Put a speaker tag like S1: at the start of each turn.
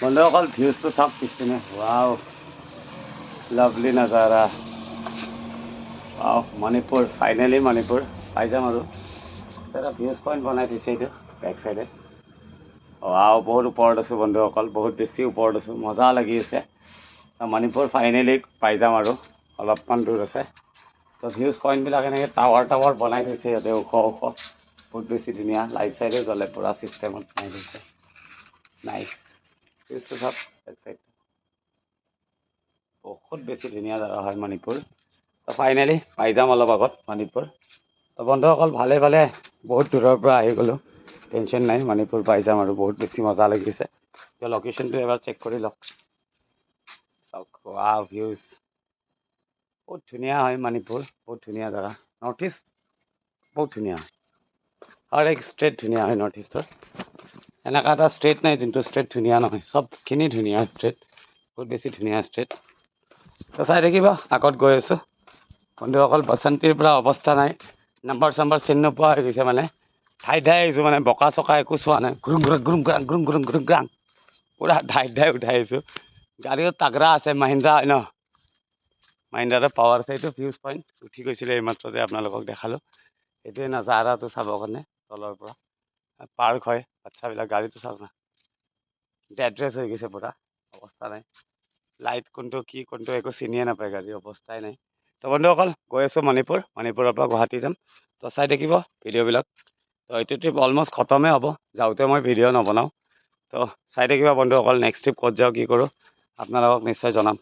S1: বন্ধুসকল ভিউজটো চাওক পিছপিনে wow lovely নাজাৰা wow Manipur finally Manipur পাই যাম আৰু এটা ভিউজ পইণ্ট বনাই দিছে এইটো বেক চাইডে ৱাও বহুত ওপৰত আছোঁ বন্ধুসকল বহুত বেছি ওপৰত আছোঁ মজা লাগি আছে মণিপুৰ ফাইনেলি পাই যাম আৰু অলপমান দূৰ আছে তো ভিউজ পইণ্টবিলাক এনেকৈ টাৱাৰ বনাই থৈছে ইয়াতে ওখ বহুত বেছি ধুনীয়া লাইট চাইডে জ্বলে পূৰা ছিষ্টেমত বনাই থৈছে নাইচ ভিউজটো চাওক বেক চাইড বহুত বেছি ধুনীয়া জেগা হয় মণিপুৰ তো ফাইনেলি পাই যাম অলপ আগত মণিপুৰ তো বন্ধুসকল ভালে বহুত দূৰৰ পৰা আহি গ'লোঁ টেনশ্যন নাই মণিপুৰ পাই যাম আৰু বহুত বেছি মজা লাগিছে তো লোকেশ্যনটো এবাৰ চেক কৰি লওক চাওক ৱাও ভিউজ বহুত ধুনীয়া হয় মণিপুৰ বহুত ধুনীয়া জেগা নৰ্থ ইষ্ট বহুত ধুনীয়া হয় আৰু এক ষ্টেট ধুনীয়া হয় নৰ্থ ইষ্টৰ এনেকুৱা এটা ষ্টেট নাই যোনটো ষ্টেট ধুনীয়া নহয় চবখিনি ধুনীয়া ষ্টেট বহুত বেছি ধুনীয়া ষ্টেট তো চাই থাকিব আগত গৈ আছোঁ বন্ধুসকল বসন্তীৰ পৰা অৱস্থা নাই নাম্বাৰ চাম্বাৰ চিনি নোপোৱা হৈ গৈছে মানে ঠাই আহিছোঁ মানে বোকা চকা একো চোৱা নাই ঘুৰুং গ্ৰাং পূৰা ঠাই উঠাই আহিছোঁ গাড়ীও তাগৰা আছে মহিন্দ্ৰা হয় ন মাইণ্ডাৰৰ পাৱাৰ আছে এইটো ভিউজ পইণ্ট উঠি গৈছিলে এইমাত্ৰ যে আপোনালোকক দেখালোঁ সেইটোৱে নাজাৰাটো চাবৰ কাৰণে তলৰ পৰা পাৰ্ক হয় বাচ্ছাবিলাক গাড়ীটো চাওক না এড্ৰেছ হৈ গৈছে পূৰা অৱস্থা নাই লাইট কোনটো কি কোনটো একো চিনিয়ে নাপায় গাড়ী অৱস্থাই নাই তো বন্ধুসকল গৈ আছোঁ মণিপুৰৰ পৰা গুৱাহাটী যাম তো চাই থাকিব ভিডিঅ'বিলাক তো এইটো ট্ৰিপ অলমষ্ট খতমেই হ'ব যাওঁতে মই ভিডিঅ' নবনাওঁ তো চাই থাকিব বন্ধুসকল নেক্সট ট্ৰিপ ক'ত যাওঁ কি কৰোঁ আপোনালোকক নিশ্চয় জনাম